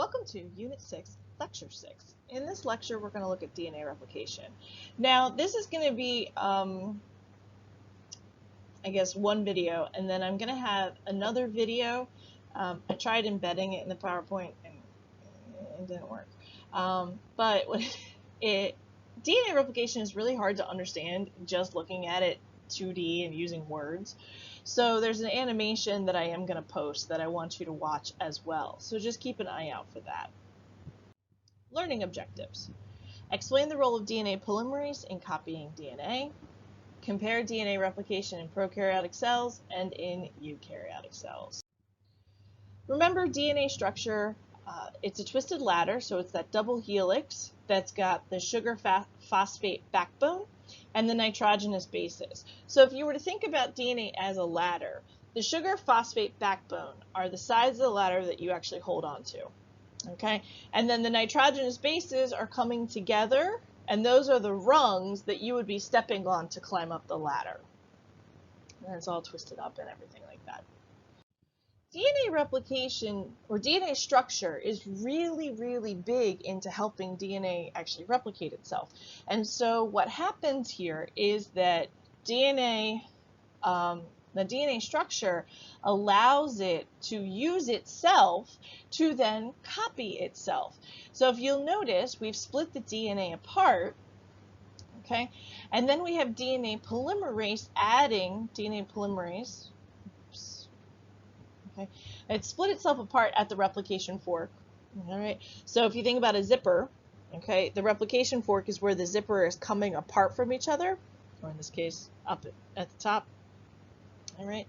Welcome to Unit 6, Lecture 6. In this lecture, we're going to look at DNA replication. Now, this is going to be, I guess, one video, and then I'm going to have another video. I tried embedding it in the PowerPoint, and it didn't work. But DNA replication is really hard to understand just looking at it 2D and using words. So there's an animation that I am going to post that I want you to watch as well. So just keep an eye out for that. Learning objectives. Explain the role of DNA polymerase in copying DNA. Compare DNA replication in prokaryotic cells and in eukaryotic cells. Remember DNA structure, it's a twisted ladder, so it's that double helix that's got the sugar phosphate backbone and the nitrogenous bases. So if you were to think about DNA as a ladder, the sugar phosphate backbone are the sides of the ladder that you actually hold on to. Okay? And then the nitrogenous bases are coming together, and those are the rungs that you would be stepping on to climb up the ladder. And it's all twisted up and everything like that. DNA replication or DNA structure is really, really big into helping DNA actually replicate itself. And so what happens here is that the DNA structure allows it to use itself to then copy itself. So if you'll notice, we've split the DNA apart, okay? And then we have DNA polymerase adding DNA polymerase. Okay. It split itself apart at the replication fork. All right. So if you think about a zipper, okay, the replication fork is where the zipper is coming apart from each other, or in this case, up at the top. All right.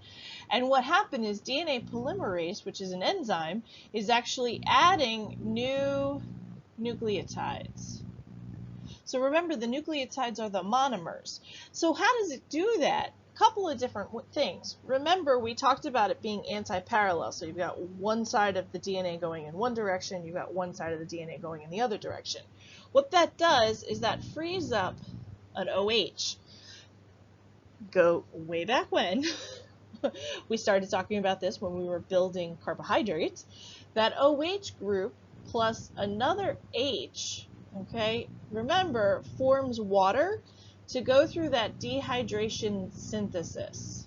And what happened is DNA polymerase, which is an enzyme, is actually adding new nucleotides. So remember, the nucleotides are the monomers. So how does it do that? Couple of different things. Remember, we talked about it being anti-parallel. So you've got one side of the DNA going in one direction, you've got one side of the DNA going in the other direction. What that does is that frees up an OH. Go way back when. We started talking about this when we were building carbohydrates. That OH group plus another H, okay, remember, forms water to go through that dehydration synthesis.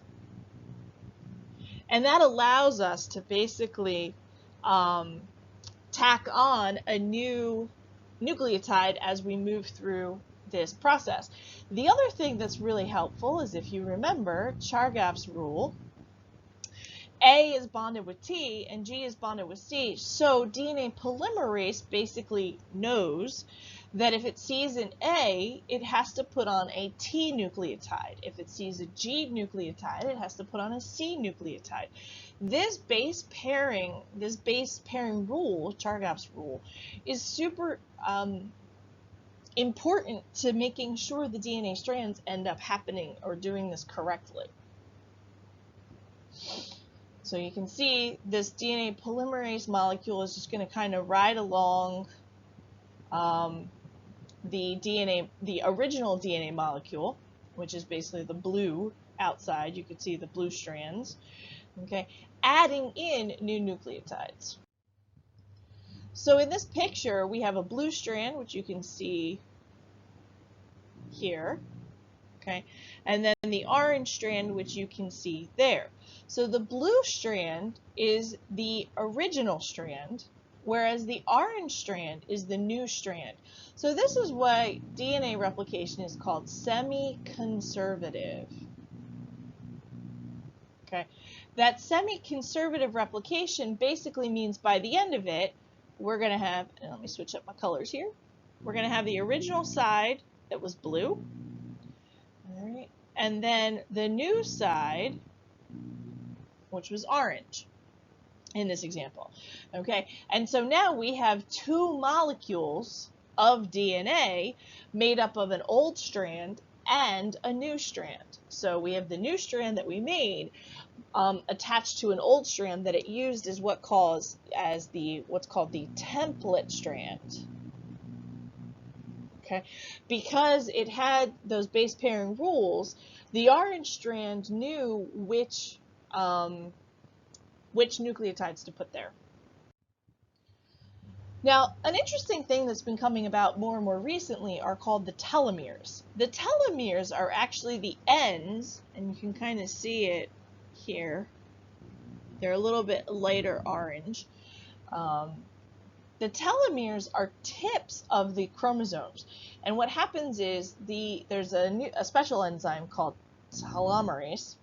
And that allows us to basically tack on a new nucleotide as we move through this process. The other thing that's really helpful is, if you remember Chargaff's rule, A is bonded with T and G is bonded with C. So DNA polymerase basically knows that if it sees an A, it has to put on a T nucleotide. If it sees a G nucleotide, it has to put on a C nucleotide. This base pairing rule, Chargaff's rule, is super important to making sure the DNA strands end up happening or doing this correctly. So you can see this DNA polymerase molecule is just going to kind of ride along the original DNA molecule, which is basically the blue outside. You can see the blue strands, okay, adding in new nucleotides. So in this picture, we have a blue strand, which you can see here, okay, and then the orange strand, which you can see there. So the blue strand is the original strand, whereas the orange strand is the new strand. So this is why DNA replication is called semi-conservative. Okay, that semi-conservative replication basically means by the end of it, we're going to have, and let me switch up my colors here, we're going to have the original side that was blue, all right, and then the new side, which was orange in this example. Okay, and so now we have two molecules of DNA made up of an old strand and a new strand. So we have the new strand that we made attached to an old strand that it used as what's called the template strand. Okay, because it had those base pairing rules, the orange strand knew which nucleotides to put there. Now, an interesting thing that's been coming about more and more recently are called the telomeres. The telomeres are actually the ends, and you can kind of see it here. They're a little bit lighter orange. The telomeres are tips of the chromosomes, and what happens is there's a special enzyme called telomerase,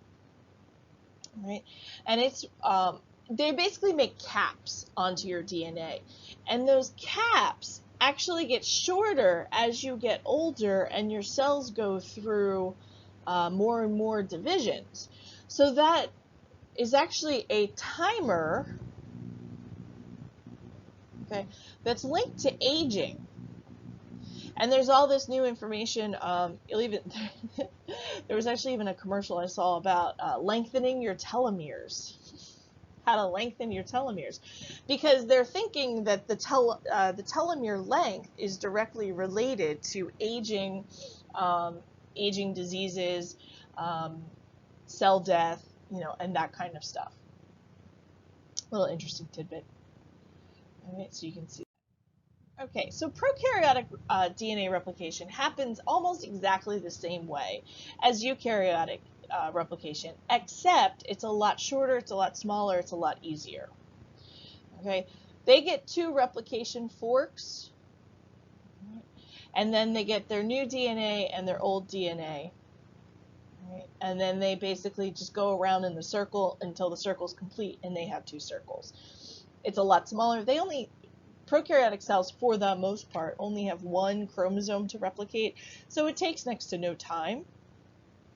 right? And it's they basically make caps onto your DNA, and those caps actually get shorter as you get older and your cells go through more and more divisions. So that is actually a timer, okay, that's linked to aging. And there's all this new information. You'll even there was actually even a commercial I saw about lengthening your telomeres. How to lengthen your telomeres, because they're thinking that the telomere length is directly related to aging, aging diseases, cell death, and that kind of stuff. A little interesting tidbit. All right, so you can see. Okay, so prokaryotic DNA replication happens almost exactly the same way as eukaryotic replication, except it's a lot shorter, it's a lot smaller, it's a lot easier. Okay, they get 2 replication forks, and then they get their new DNA and their old DNA. Right? And then they basically just go around in the circle until the circle's complete, and they have 2 circles. It's a lot smaller. Prokaryotic cells, for the most part, only have 1 chromosome to replicate, so it takes next to no time.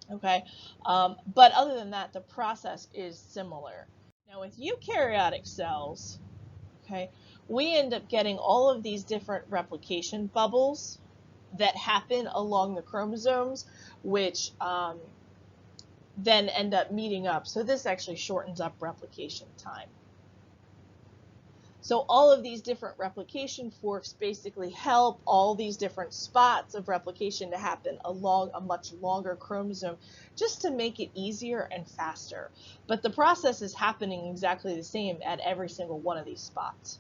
Okay, but other than that, the process is similar. Now with eukaryotic cells, okay, we end up getting all of these different replication bubbles that happen along the chromosomes, which then end up meeting up. So this actually shortens up replication time. So all of these different replication forks basically help all these different spots of replication to happen along a much longer chromosome, just to make it easier and faster. But the process is happening exactly the same at every single one of these spots.